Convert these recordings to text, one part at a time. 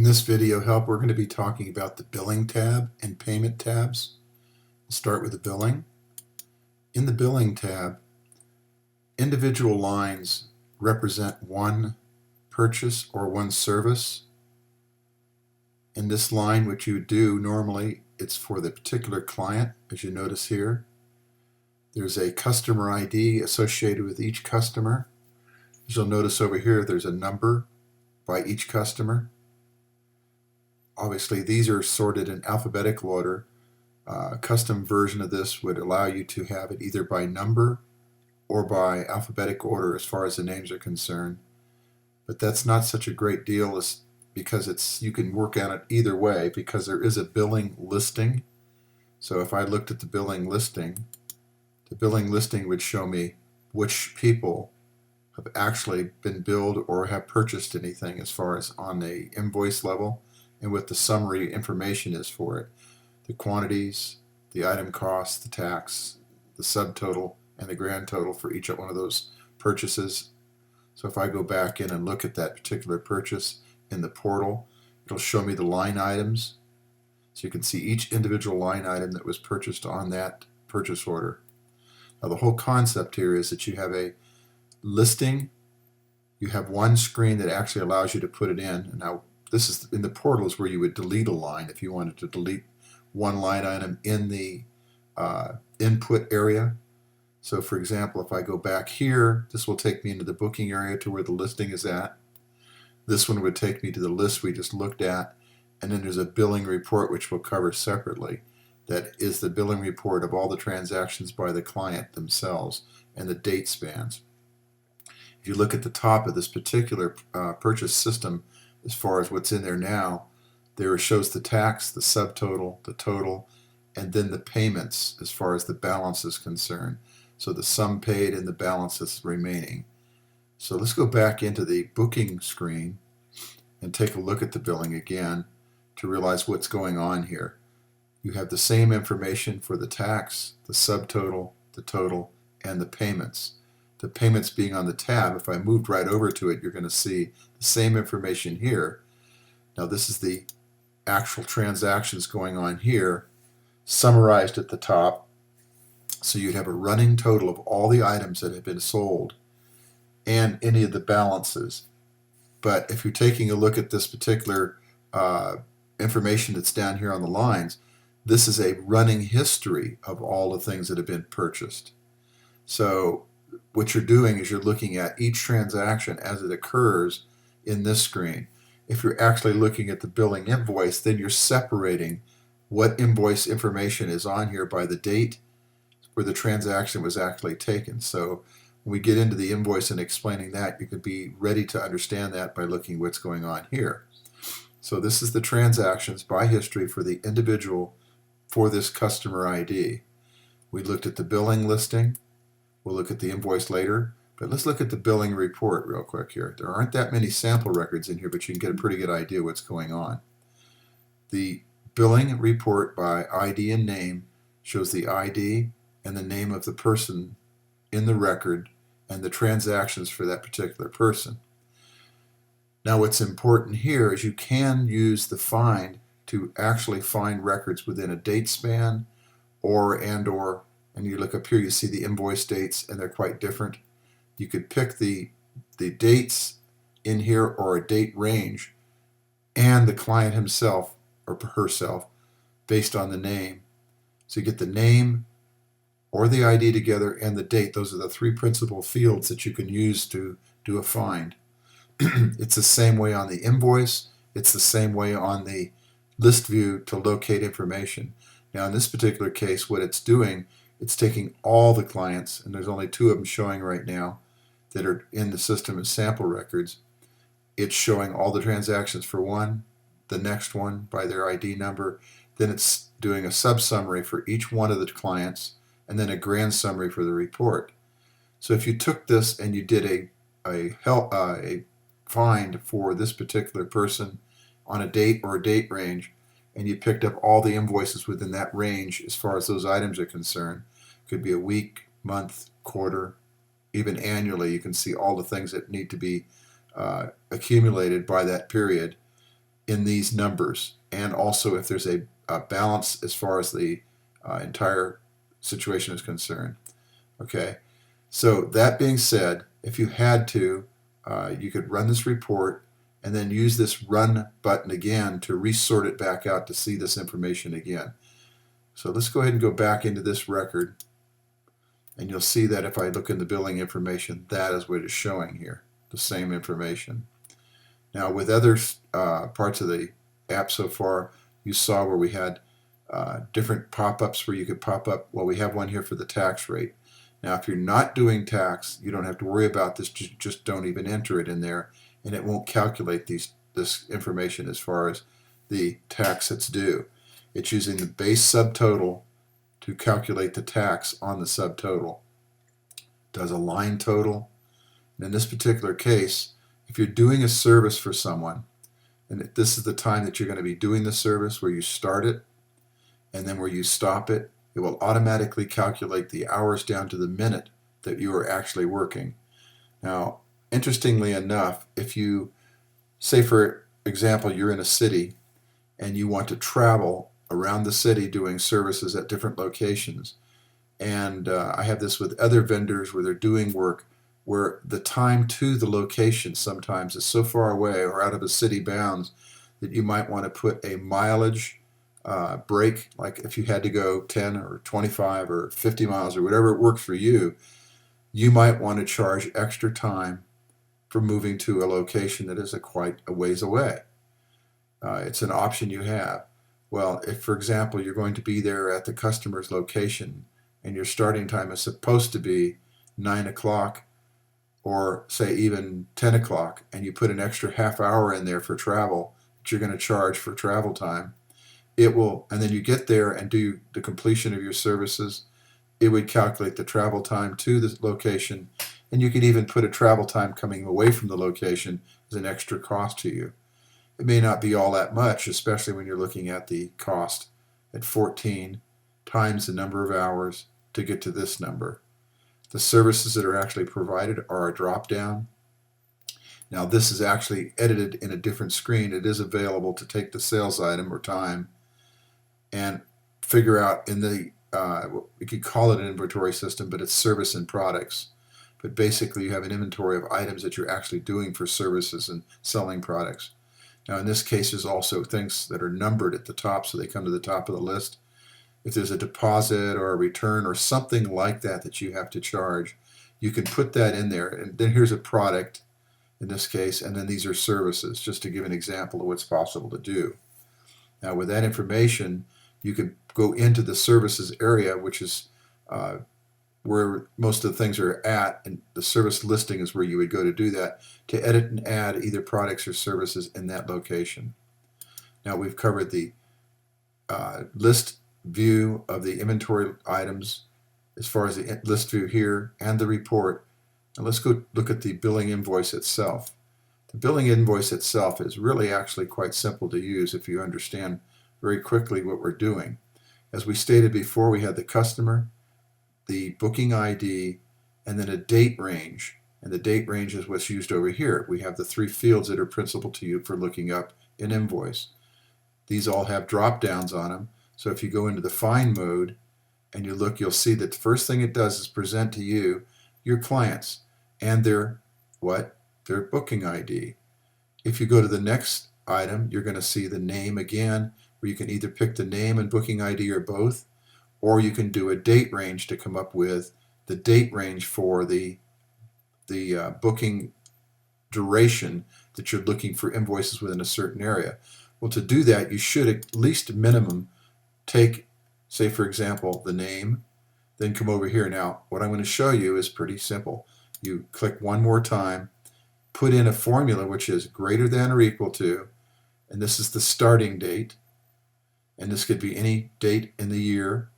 In this video help, we're going to be talking about the billing tab and payment tabs. We'll start with the billing. In the billing tab, individual lines represent one purchase or one service. In this line, what you would do normally, it's for the particular client, as you notice here. There's a customer ID associated with each customer. As you'll notice over here, there's a number by each customer. Obviously, these are sorted in alphabetical order. A custom version of this would allow you to have it either by number or by alphabetical order as far as the names are concerned. But that's not such a great deal because you can work on it either way, because there is a billing listing. So if I looked at the billing listing would show me which people have actually been billed or have purchased anything as far as on the invoice level, and what the summary information is for it. The quantities, the item cost, the tax, the subtotal, and the grand total for each one of those purchases. So if I go back in and look at that particular purchase in the portal, it'll show me the line items. So you can see each individual line item that was purchased on that purchase order. Now the whole concept here is that you have a listing, you have one screen that actually allows you to put it in. And now this is in the portal is where you would delete a line if you wanted to delete one line item in the input area. So for example, if I go back here, this will take me into the booking area to where the listing is at. This one would take me to the list we just looked at, and then there's a billing report which we'll cover separately. That is the billing report of all the transactions by the client themselves and the date spans. If you look at the top of this particular purchase system, as far as what's in there now, there shows the tax, the subtotal, the total, and then the payments as far as the balance is concerned. So the sum paid and the balance is remaining. So let's go back into the booking screen and take a look at the billing again to realize what's going on here. You have the same information for the tax, the subtotal, the total, and the payments. The payments being on the tab, if I moved right over to it, you're going to see the same information here. Now this is the actual transactions going on here, summarized at the top. So you'd have a running total of all the items that have been sold and any of the balances. But if you're taking a look at this particular information that's down here on the lines, this is a running history of all the things that have been purchased. So what you're doing is you're looking at each transaction as it occurs in this screen. If you're actually looking at the billing invoice, then you're separating what invoice information is on here by the date where the transaction was actually taken. So when we get into the invoice and explaining that, you can be ready to understand that by looking what's going on here. So this is the transactions by history for the individual for this customer ID. We looked at the billing listing. We'll look at the invoice later, but let's look at the billing report real quick here. There aren't that many sample records in here, but you can get a pretty good idea what's going on. The billing report by ID and name shows the ID and the name of the person in the record and the transactions for that particular person. Now what's important here is you can use the find to actually find records within a date span and you look up here, you see the invoice dates, and they're quite different. You could pick the dates in here or a date range and the client himself or herself based on the name. So you get the name or the ID together and the date. Those are the three principal fields that you can use to do a find. It's the same way on the invoice. It's the same way on the list view to locate information. Now in this particular case, what it's doing, it's taking all the clients, and there's only 2 of them showing right now that are in the system as sample records. It's showing all the transactions for one, the next one by their ID number, then it's doing a sub-summary for each one of the clients, and then a grand summary for the report. So if you took this and you did a find for this particular person on a date or a date range, and you picked up all the invoices within that range as far as those items are concerned, could be a week, month, quarter, even annually, you can see all the things that need to be accumulated by that period. in these numbers, and also if there's a balance as far as the entire situation is concerned. Okay, so that being said, if you had to, you could run this report and then use this run button again to resort it back out to see this information again. So let's go ahead and go back into this record, and you'll see that if I look in the billing information, that is what it's showing here, the same information. Now with other parts of the app so far, you saw where we had different pop-ups where you could pop up, well, we have one here for the tax rate. Now if you're not doing tax, you don't have to worry about this, just don't even enter it in there, and it won't calculate this information as far as the tax that's due. It's using the base subtotal to calculate the tax on the subtotal. It does a line total. And in this particular case, if you're doing a service for someone, and this is the time that you're going to be doing the service, where you start it and then where you stop it, it will automatically calculate the hours down to the minute that you are actually working. Now, interestingly enough, if you say, for example, you're in a city and you want to travel around the city doing services at different locations, and I have this with other vendors where they're doing work where the time to the location sometimes is so far away or out of the city bounds that you might want to put a mileage break, like if you had to go 10 or 25 or 50 miles or whatever works for you, you might want to charge extra time for moving to a location that is quite a ways away. It's an option you have. Well, if, for example, you're going to be there at the customer's location and your starting time is supposed to be 9 o'clock or say even 10 o'clock, and you put an extra half hour in there for travel that you're going to charge for travel time, it will, and then you get there and do the completion of your services, it would calculate the travel time to the location, and you could even put a travel time coming away from the location as an extra cost to you. It may not be all that much, especially when you're looking at the cost at 14 times the number of hours to get to this number. The services that are actually provided are a drop down. Now this is actually edited in a different screen. It is available to take the sales item or time and figure out in the, we could call it an inventory system, but it's service and products. But basically you have an inventory of items that you're actually doing for services and selling products. Now in this case, there's also things that are numbered at the top, so they come to the top of the list. If there's a deposit or a return or something like that that you have to charge, you can put that in there. And then here's a product in this case, and then these are services, just to give an example of what's possible to do. Now with that information, you can go into the services area, which is where most of the things are at, and the service listing is where you would go to do that, to edit and add either products or services in that location. Now we've covered the list view of the inventory items as far as the list view here and the report. Now let's go look at the billing invoice itself. The billing invoice itself is really actually quite simple to use if you understand very quickly what we're doing. As we stated before, we had the customer, the booking ID, and then a date range. And the date range is what's used over here. We have the three fields that are principal to you for looking up an invoice. These all have drop downs on them. So if you go into the find mode and you look, you'll see that the first thing it does is present to you your clients and their their booking ID. If you go to the next item, you're going to see the name again, where you can either pick the name and booking ID or both, or you can do a date range to come up with the date range for the booking duration that you're looking for invoices within a certain area. Well, to do that, you should at least minimum take, say for example, the name, then come over here. Now, what I'm going to show you is pretty simple. You click one more time, put in a formula which is greater than or equal to, and this is the starting date, and this could be any date in the year,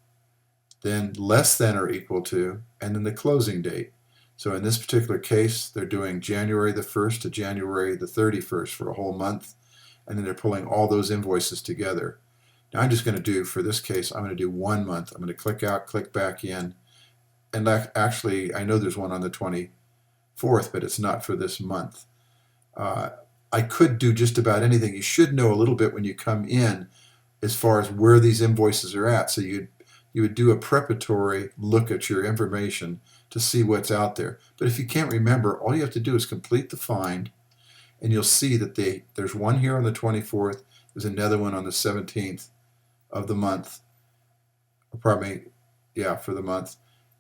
then less than or equal to, and then the closing date. So in this particular case, they're doing January the 1st to January the 31st for a whole month, and then they're pulling all those invoices together. Now I'm just going to do, for this case, I'm going to do 1 month. I'm going to click out, click back in, and actually I know there's one on the 24th, but it's not for this month. I could do just about anything. You should know a little bit when you come in as far as where these invoices are at. So you would do a preparatory look at your information to see what's out there. But if you can't remember, all you have to do is complete the find, and you'll see that there's one here on the 24th, there's another one on the 17th of the month, or pardon me, yeah, for the month,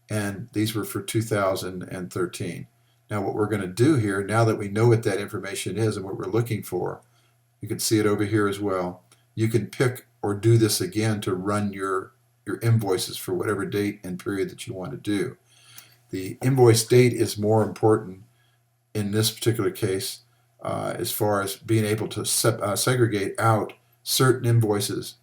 and these were for 2013. Now what we're going to do here, now that we know what that information is and what we're looking for, you can see it over here as well. You can pick or do this again to run your invoices for whatever date and period that you want to do. The invoice date is more important in this particular case as far as being able to segregate out certain invoices.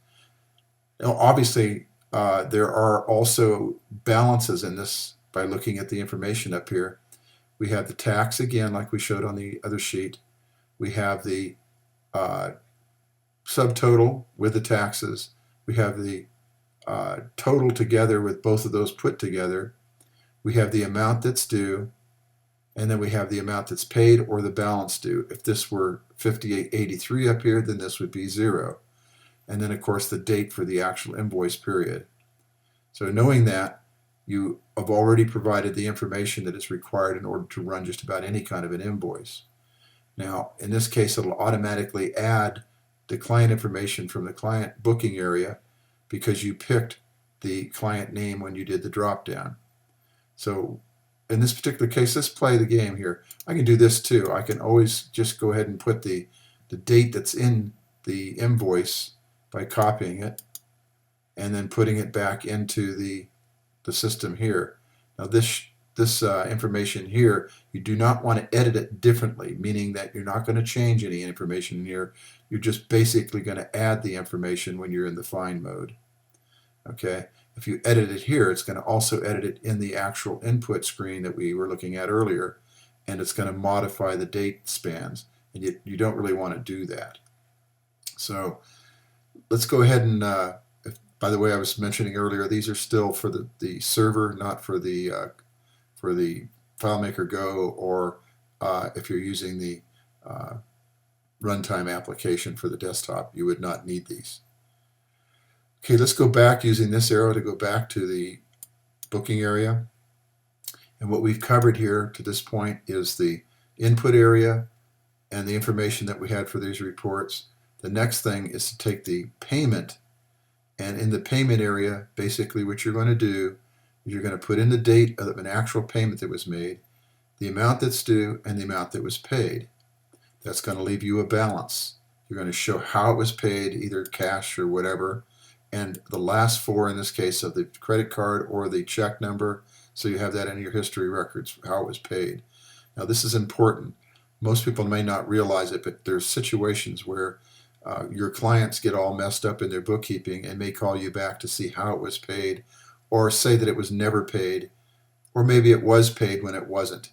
Now, obviously, there are also balances in this by looking at the information up here. We have the tax again, like we showed on the other sheet. We have the subtotal with the taxes. We have the total together with both of those put together. We have the amount that's due, and then we have the amount that's paid or the balance due. If this were 5883 up here, then this would be 0. And then, of course, the date for the actual invoice period. So knowing that, you have already provided the information that is required in order to run just about any kind of an invoice. Now, in this case, it'll automatically add the client information from the client booking area because you picked the client name when you did the drop-down. So in this particular case, let's play the game here. I can do this too. I can always just go ahead and put the date that's in the invoice by copying it and then putting it back into the system here. Now this information here, you do not want to edit it differently, meaning that you're not going to change any information here. You're just basically going to add the information when you're in the find mode. Okay. If you edit it here, it's going to also edit it in the actual input screen that we were looking at earlier, and it's going to modify the date spans, and you don't really want to do that. So let's go ahead and, by the way, I was mentioning earlier, these are still for the server, not for the FileMaker Go, or if you're using the runtime application for the desktop, you would not need these. Okay, let's go back using this arrow to go back to the booking area. And what we've covered here to this point is the input area and the information that we had for these reports. The next thing is to take the payment, and in the payment area, basically what you're going to do is you're going to put in the date of an actual payment that was made, the amount that's due, and the amount that was paid. That's going to leave you a balance. You're going to show how it was paid, either cash or whatever, and the last four in this case of the credit card or the check number, so you have that in your history records, how it was paid. Now this is important. Most people may not realize it, but there's situations where your clients get all messed up in their bookkeeping and may call you back to see how it was paid, or say that it was never paid, or maybe it was paid when it wasn't.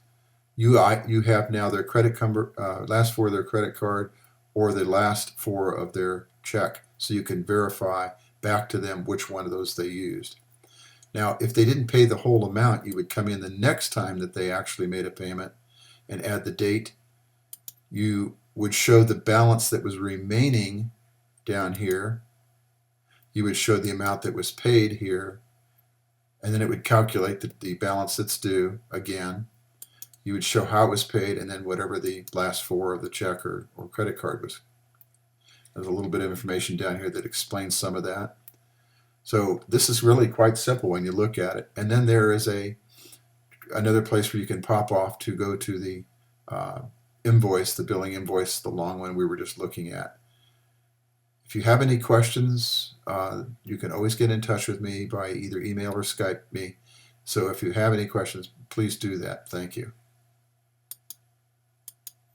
You have now their credit number, last four of their credit card, or the last four of their check, so you can verify back to them which one of those they used. Now, if they didn't pay the whole amount, you would come in the next time that they actually made a payment and add the date. You would show the balance that was remaining down here. You would show the amount that was paid here, and then it would calculate the balance that's due again. You would show how it was paid, and then whatever the last four of the check or credit card was. There's a little bit of information down here that explains some of that. So this is really quite simple when you look at it. And then there is another place where you can pop off to go to the invoice, the billing invoice, the long one we were just looking at. If you have any questions, you can always get in touch with me by either email or Skype me. So if you have any questions, please do that. Thank you.